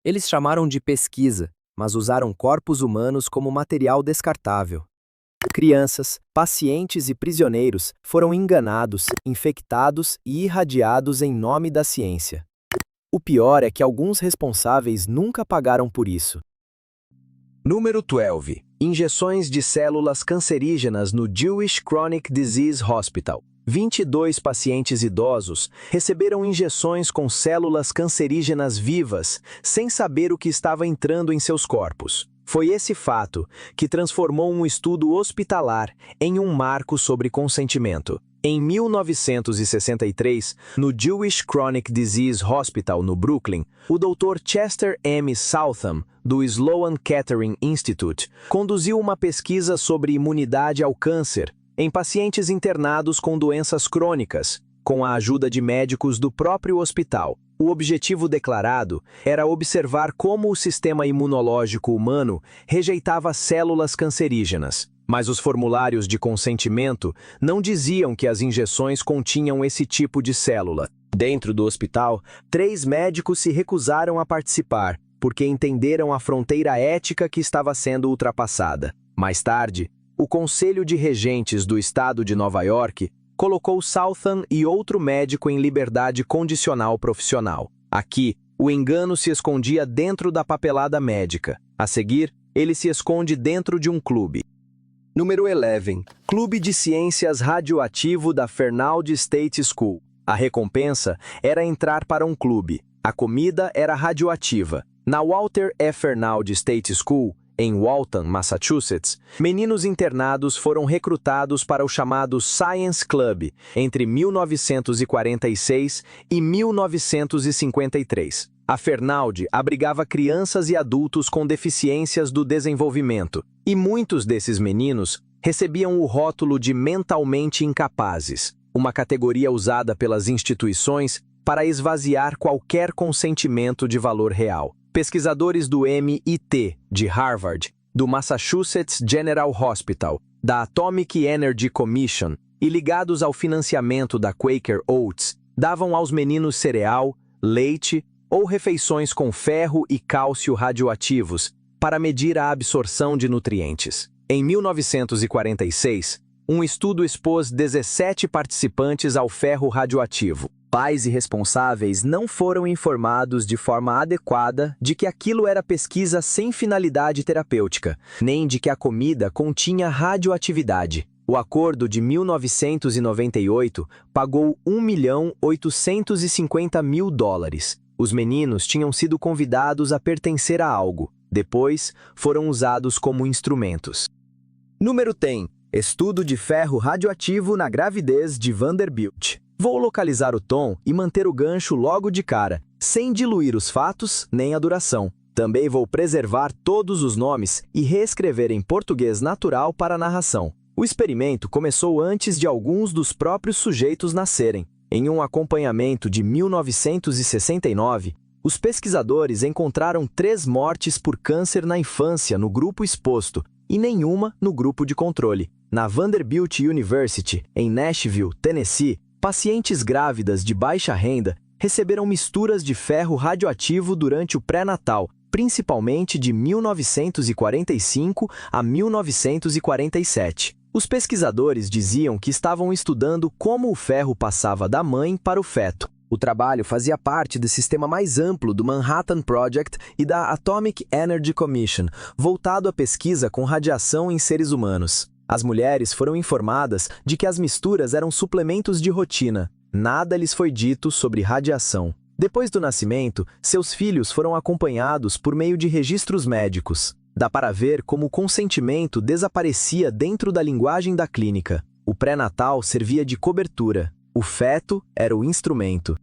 Eles chamaram de pesquisa, mas usaram corpos humanos como material descartável. Crianças, pacientes e prisioneiros foram enganados, infectados e irradiados em nome da ciência. O pior é que alguns responsáveis nunca pagaram por isso. Número 12. Injeções de células cancerígenas no Jewish Chronic Disease Hospital. 22 pacientes idosos receberam injeções com células cancerígenas vivas, sem saber o que estava entrando em seus corpos. Foi esse fato que transformou um estudo hospitalar em um marco sobre consentimento. Em 1963, no Jewish Chronic Disease Hospital, no Brooklyn, o Dr. Chester M. Southam, do Sloan Kettering Institute, conduziu uma pesquisa sobre imunidade ao câncer em pacientes internados com doenças crônicas, com a ajuda de médicos do próprio hospital. O objetivo declarado era observar como o sistema imunológico humano rejeitava células cancerígenas. Mas os formulários de consentimento não diziam que as injeções continham esse tipo de célula. Dentro do hospital, 3 médicos se recusaram a participar, porque entenderam a fronteira ética que estava sendo ultrapassada. Mais tarde, o Conselho de Regentes do Estado de Nova York colocou Southam e outro médico em liberdade condicional profissional. Aqui, o engano se escondia dentro da papelada médica. A seguir, ele se esconde dentro de um clube. Número 11. Clube de Ciências Radioativo da Fernald State School. A recompensa era entrar para um clube. A comida era radioativa. Na Walter E. Fernald State School, em Waltham, Massachusetts, meninos internados foram recrutados para o chamado Science Club entre 1946 e 1953. A Fernald abrigava crianças e adultos com deficiências do desenvolvimento, e muitos desses meninos recebiam o rótulo de mentalmente incapazes, uma categoria usada pelas instituições para esvaziar qualquer consentimento de valor real. Pesquisadores do MIT, de Harvard, do Massachusetts General Hospital, da Atomic Energy Commission e ligados ao financiamento da Quaker Oats, davam aos meninos cereal, leite ou refeições com ferro e cálcio radioativos para medir a absorção de nutrientes. Em 1946, um estudo expôs 17 participantes ao ferro radioativo. Pais e responsáveis não foram informados de forma adequada de que aquilo era pesquisa sem finalidade terapêutica, nem de que a comida continha radioatividade. O acordo de 1998 pagou $1.850.000. Os meninos tinham sido convidados a pertencer a algo. Depois, foram usados como instrumentos. Número 10. Estudo de ferro radioativo na gravidez de Vanderbilt. Vou localizar o tom e manter o gancho logo de cara, sem diluir os fatos nem a duração. Também vou preservar todos os nomes e reescrever em português natural para a narração. O experimento começou antes de alguns dos próprios sujeitos nascerem. Em um acompanhamento de 1969, os pesquisadores encontraram 3 mortes por câncer na infância no grupo exposto e nenhuma no grupo de controle. Na Vanderbilt University, em Nashville, Tennessee, pacientes grávidas de baixa renda receberam misturas de ferro radioativo durante o pré-natal, principalmente de 1945 a 1947. Os pesquisadores diziam que estavam estudando como o ferro passava da mãe para o feto. O trabalho fazia parte do sistema mais amplo do Manhattan Project e da Atomic Energy Commission, voltado à pesquisa com radiação em seres humanos. As mulheres foram informadas de que as misturas eram suplementos de rotina. Nada lhes foi dito sobre radiação. Depois do nascimento, seus filhos foram acompanhados por meio de registros médicos. Dá para ver como o consentimento desaparecia dentro da linguagem da clínica. O pré-natal servia de cobertura. O feto era o instrumento.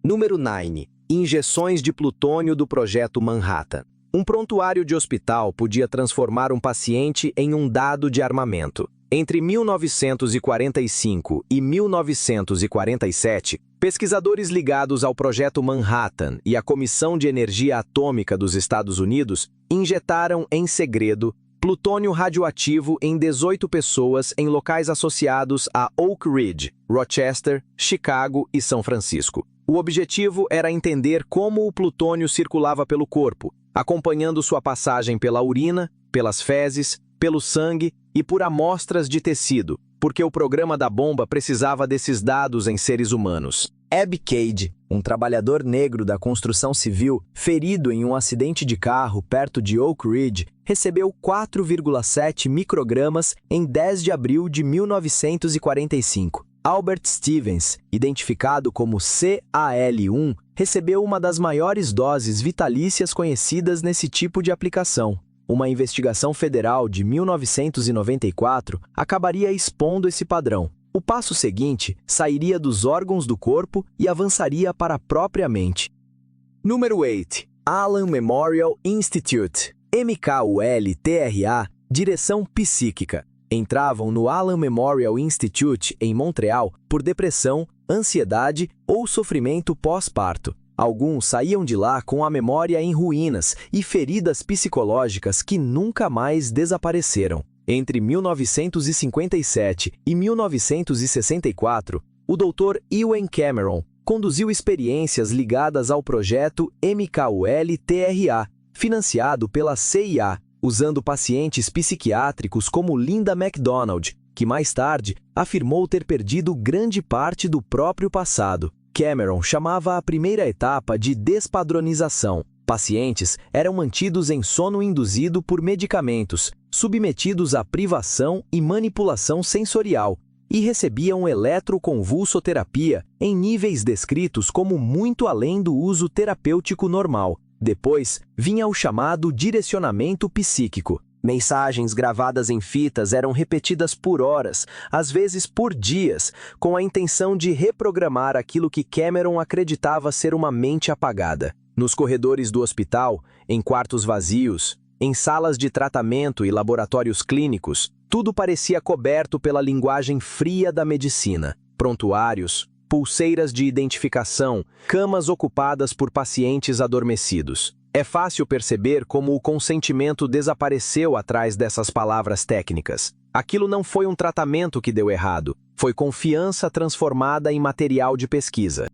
Número 9. Injeções de plutônio do Projeto Manhattan. Um prontuário de hospital podia transformar um paciente em um dado de armamento. Entre 1945 e 1947, pesquisadores ligados ao Projeto Manhattan e à Comissão de Energia Atômica dos Estados Unidos injetaram, em segredo, plutônio radioativo em 18 pessoas em locais associados a Oak Ridge, Rochester, Chicago e São Francisco. O objetivo era entender como o plutônio circulava pelo corpo, acompanhando sua passagem pela urina, pelas fezes, pelo sangue e por amostras de tecido, porque o programa da bomba precisava desses dados em seres humanos. Abby Cade, um trabalhador negro da construção civil, ferido em um acidente de carro perto de Oak Ridge, recebeu 4,7 microgramas em 10 de abril de 1945. Albert Stevens, identificado como CAL1, recebeu uma das maiores doses vitalícias conhecidas nesse tipo de aplicação. Uma investigação federal de 1994 acabaria expondo esse padrão. O passo seguinte sairia dos órgãos do corpo e avançaria para a própria mente. Número 8. Allen Memorial Institute, MKULTRA, Direção Psíquica. Entravam no Allen Memorial Institute, em Montreal, por depressão, ansiedade ou sofrimento pós-parto. Alguns saíam de lá com a memória em ruínas e feridas psicológicas que nunca mais desapareceram. Entre 1957 e 1964, o Dr. Ewen Cameron conduziu experiências ligadas ao projeto MKULTRA, financiado pela CIA, usando pacientes psiquiátricos como Linda MacDonald, que mais tarde afirmou ter perdido grande parte do próprio passado. Cameron chamava a primeira etapa de despadronização. Pacientes eram mantidos em sono induzido por medicamentos, submetidos à privação e manipulação sensorial, e recebiam eletroconvulsoterapia em níveis descritos como muito além do uso terapêutico normal. Depois, vinha o chamado direcionamento psíquico. Mensagens gravadas em fitas eram repetidas por horas, às vezes por dias, com a intenção de reprogramar aquilo que Cameron acreditava ser uma mente apagada. Nos corredores do hospital, em quartos vazios, em salas de tratamento e laboratórios clínicos, tudo parecia coberto pela linguagem fria da medicina. Prontuários, pulseiras de identificação, camas ocupadas por pacientes adormecidos. É fácil perceber como o consentimento desapareceu atrás dessas palavras técnicas. Aquilo não foi um tratamento que deu errado, foi confiança transformada em material de pesquisa.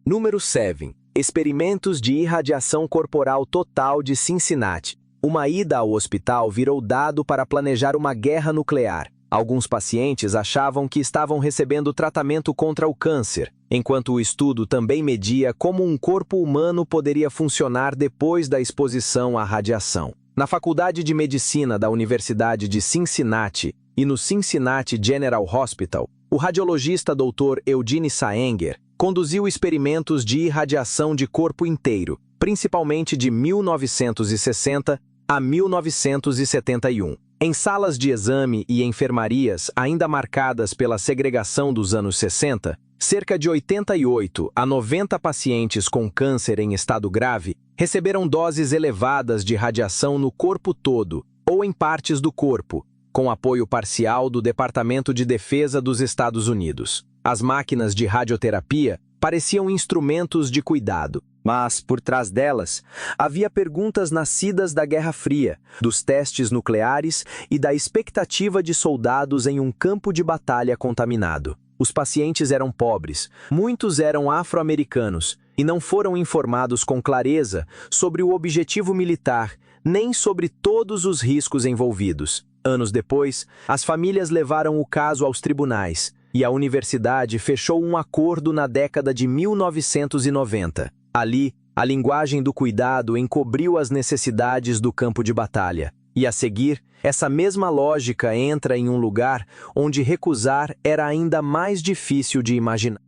Número 7. Experimentos de irradiação corporal total de Cincinnati. Uma ida ao hospital virou dado para planejar uma guerra nuclear. Alguns pacientes achavam que estavam recebendo tratamento contra o câncer, enquanto o estudo também media como um corpo humano poderia funcionar depois da exposição à radiação. Na Faculdade de Medicina da Universidade de Cincinnati e no Cincinnati General Hospital, o radiologista Dr. Eugene Saenger conduziu experimentos de irradiação de corpo inteiro, principalmente de 1960 a 1971. Em salas de exame e enfermarias ainda marcadas pela segregação dos anos 60, cerca de 88 a 90 pacientes com câncer em estado grave receberam doses elevadas de radiação no corpo todo ou em partes do corpo, com apoio parcial do Departamento de Defesa dos Estados Unidos. As máquinas de radioterapia pareciam instrumentos de cuidado, mas, por trás delas, havia perguntas nascidas da Guerra Fria, dos testes nucleares e da expectativa de soldados em um campo de batalha contaminado. Os pacientes eram pobres, muitos eram afro-americanos, e não foram informados com clareza sobre o objetivo militar, nem sobre todos os riscos envolvidos. Anos depois, as famílias levaram o caso aos tribunais, e a universidade fechou um acordo na década de 1990. Ali, a linguagem do cuidado encobriu as necessidades do campo de batalha. E a seguir, essa mesma lógica entra em um lugar onde recusar era ainda mais difícil de imaginar.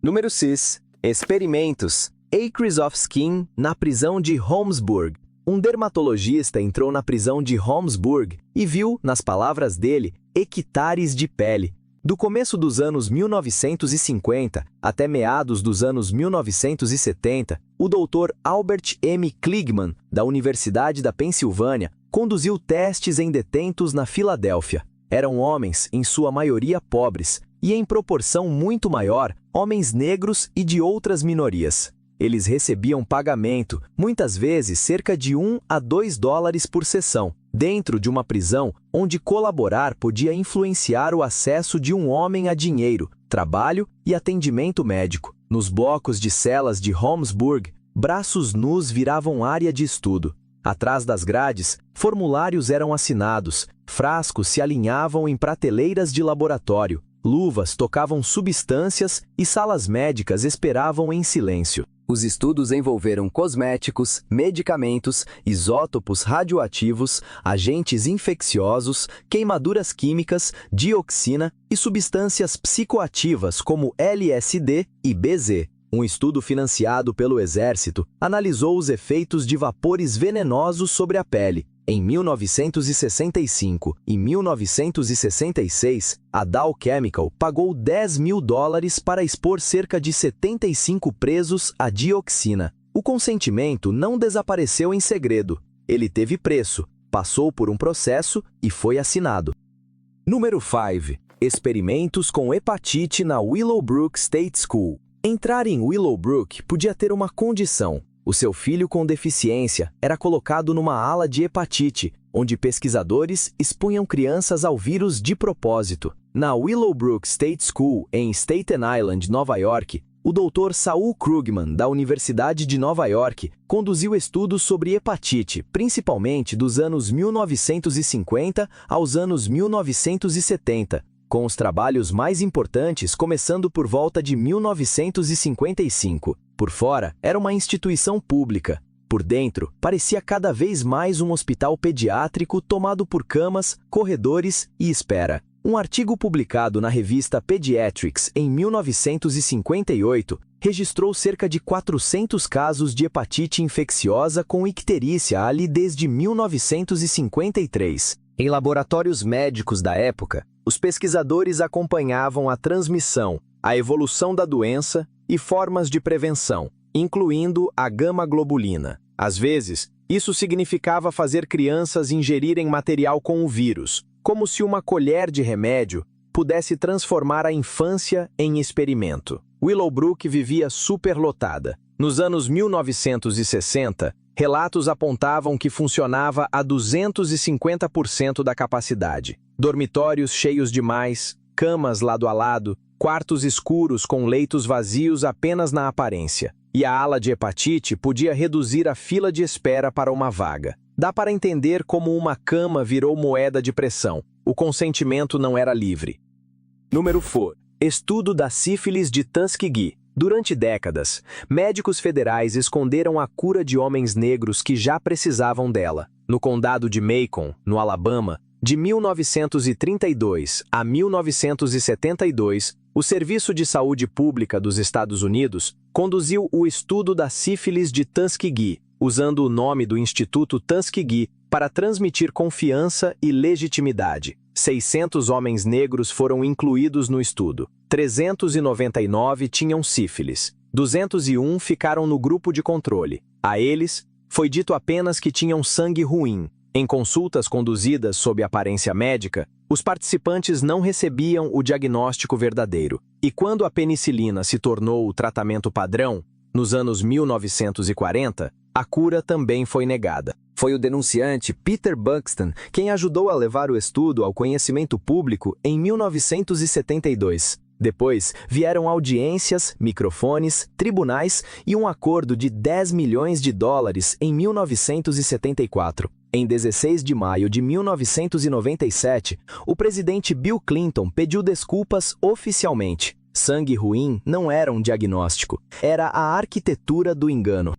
Número 6. Experimentos. Acres of Skin na prisão de Holmesburg. Um dermatologista entrou na prisão de Holmesburg e viu, nas palavras dele, hectares de pele. Do começo dos anos 1950 até meados dos anos 1970, o Dr. Albert M. Kligman, da Universidade da Pensilvânia, conduziu testes em detentos na Filadélfia. Eram homens, em sua maioria pobres, e em proporção muito maior, homens negros e de outras minorias. Eles recebiam pagamento, muitas vezes cerca de $1 a $2 por sessão, dentro de uma prisão onde colaborar podia influenciar o acesso de um homem a dinheiro, trabalho e atendimento médico. Nos blocos de celas de Holmesburg, braços nus viravam área de estudo. Atrás das grades, formulários eram assinados, frascos se alinhavam em prateleiras de laboratório, luvas tocavam substâncias e salas médicas esperavam em silêncio. Os estudos envolveram cosméticos, medicamentos, isótopos radioativos, agentes infecciosos, queimaduras químicas, dioxina e substâncias psicoativas como LSD e BZ. Um estudo financiado pelo Exército analisou os efeitos de vapores venenosos sobre a pele. Em 1965 e 1966, a Dow Chemical pagou $10 mil para expor cerca de 75 presos à dioxina. O consentimento não desapareceu em segredo. Ele teve preço, passou por um processo e foi assinado. Número 5. Experimentos com hepatite na Willowbrook State School. Entrar em Willowbrook podia ter uma condição. O seu filho com deficiência era colocado numa ala de hepatite, onde pesquisadores expunham crianças ao vírus de propósito. Na Willowbrook State School, em Staten Island, Nova York, o Dr. Saul Krugman, da Universidade de Nova York, conduziu estudos sobre hepatite, principalmente dos anos 1950 aos anos 1970, com os trabalhos mais importantes começando por volta de 1955. Por fora, era uma instituição pública. Por dentro, parecia cada vez mais um hospital pediátrico tomado por camas, corredores e espera. Um artigo publicado na revista Pediatrics em 1958 registrou cerca de 400 casos de hepatite infecciosa com icterícia ali desde 1953. Em laboratórios médicos da época, os pesquisadores acompanhavam a transmissão, a evolução da doença e formas de prevenção, incluindo a gama-globulina. Às vezes, isso significava fazer crianças ingerirem material com o vírus, como se uma colher de remédio pudesse transformar a infância em experimento. Willowbrook vivia superlotada. Nos anos 1960, relatos apontavam que funcionava a 250% da capacidade. Dormitórios cheios demais, camas lado a lado, quartos escuros com leitos vazios apenas na aparência. E a ala de hepatite podia reduzir a fila de espera para uma vaga. Dá para entender como uma cama virou moeda de pressão. O consentimento não era livre. Número 4. Estudo da sífilis de Tuskegee. Durante décadas, médicos federais esconderam a cura de homens negros que já precisavam dela. No condado de Macon, no Alabama, de 1932 a 1972, o Serviço de Saúde Pública dos Estados Unidos conduziu o estudo da sífilis de Tuskegee, usando o nome do Instituto Tuskegee para transmitir confiança e legitimidade. 600 homens negros foram incluídos no estudo. 399 tinham sífilis. 201 ficaram no grupo de controle. A eles, foi dito apenas que tinham sangue ruim. Em consultas conduzidas sob aparência médica, os participantes não recebiam o diagnóstico verdadeiro. E quando a penicilina se tornou o tratamento padrão, nos anos 1940, a cura também foi negada. Foi o denunciante Peter Buxton quem ajudou a levar o estudo ao conhecimento público em 1972. Depois, vieram audiências, microfones, tribunais e um acordo de $10 milhões em 1974. Em 16 de maio de 1997, o presidente Bill Clinton pediu desculpas oficialmente. Sangue ruim não era um diagnóstico, era a arquitetura do engano.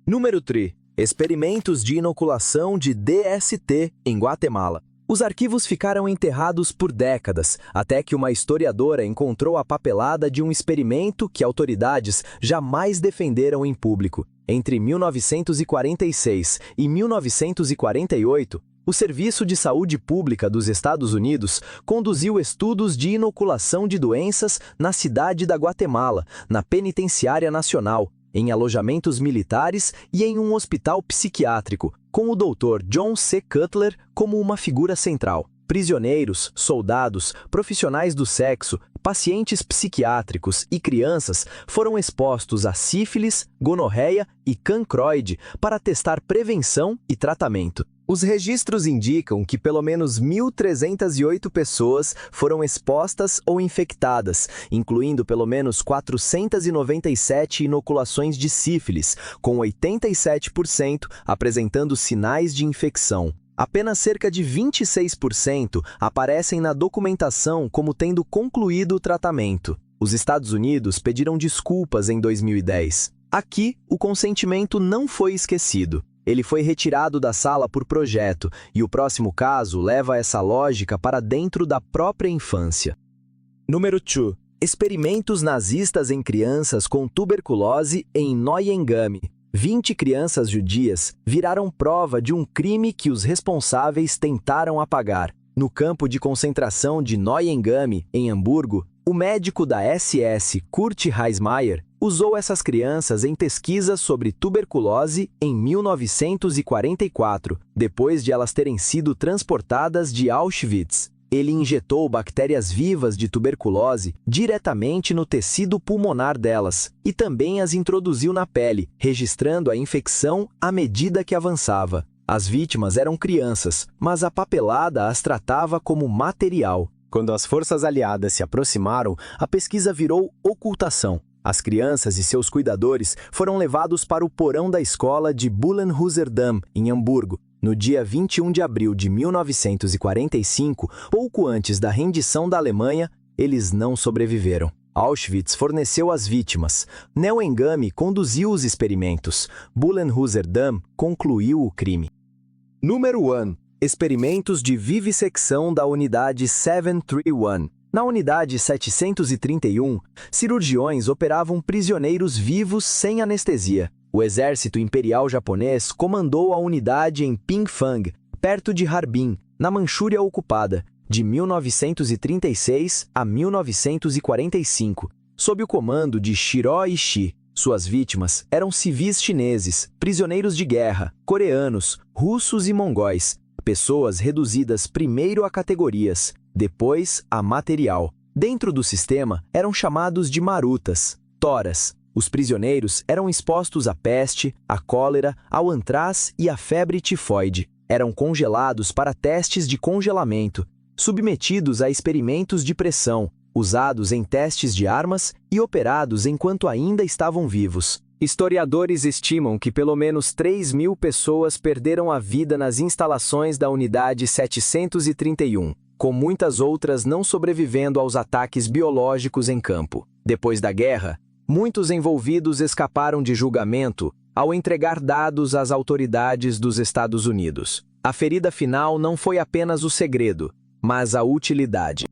Número 3. Experimentos de inoculação de DST em Guatemala. Os arquivos ficaram enterrados por décadas, até que uma historiadora encontrou a papelada de um experimento que autoridades jamais defenderam em público. Entre 1946 e 1948, o Serviço de Saúde Pública dos Estados Unidos conduziu estudos de inoculação de doenças na cidade da Guatemala, na Penitenciária Nacional, em alojamentos militares e em um hospital psiquiátrico, com o Dr. John C. Cutler como uma figura central. Prisioneiros, soldados, profissionais do sexo, pacientes psiquiátricos e crianças foram expostos a sífilis, gonorreia e cancroide para testar prevenção e tratamento. Os registros indicam que pelo menos 1.308 pessoas foram expostas ou infectadas, incluindo pelo menos 497 inoculações de sífilis, com 87% apresentando sinais de infecção. Apenas cerca de 26% aparecem na documentação como tendo concluído o tratamento. Os Estados Unidos pediram desculpas em 2010. Aqui, o consentimento não foi esquecido. Ele foi retirado da sala por projeto, e o próximo caso leva essa lógica para dentro da própria infância. Número 2. Experimentos nazistas em crianças com tuberculose em Neuengamme. 20 crianças judias viraram prova de um crime que os responsáveis tentaram apagar. No campo de concentração de Neuengamme, em Hamburgo, o médico da SS, Kurt Heismayer, usou essas crianças em pesquisas sobre tuberculose em 1944, depois de elas terem sido transportadas de Auschwitz. Ele injetou bactérias vivas de tuberculose diretamente no tecido pulmonar delas e também as introduziu na pele, registrando a infecção à medida que avançava. As vítimas eram crianças, mas a papelada as tratava como material. Quando as forças aliadas se aproximaram, a pesquisa virou ocultação. As crianças e seus cuidadores foram levados para o porão da escola de Bullenhuser-Damm, em Hamburgo, no dia 21 de abril de 1945, pouco antes da rendição da Alemanha. Eles não sobreviveram. Auschwitz forneceu as vítimas. Neuengamme conduziu os experimentos. Bullenhuser-Damm concluiu o crime. Número 1. Experimentos de vivissecção da Unidade 731. Na Unidade 731, cirurgiões operavam prisioneiros vivos sem anestesia. O exército imperial japonês comandou a unidade em Pingfang, perto de Harbin, na Manchúria ocupada, de 1936 a 1945, sob o comando de Shiro Ishii. Suas vítimas eram civis chineses, prisioneiros de guerra, coreanos, russos e mongóis, pessoas reduzidas primeiro a categorias, depois a material. Dentro do sistema, eram chamados de marutas, toras. Os prisioneiros eram expostos à peste, à cólera, ao antraz e à febre tifoide. Eram congelados para testes de congelamento, submetidos a experimentos de pressão, usados em testes de armas e operados enquanto ainda estavam vivos. Historiadores estimam que pelo menos 3.000 pessoas perderam a vida nas instalações da Unidade 731, com muitas outras não sobrevivendo aos ataques biológicos em campo. Depois da guerra, muitos envolvidos escaparam de julgamento ao entregar dados às autoridades dos Estados Unidos. A ferida final não foi apenas o segredo, mas a utilidade.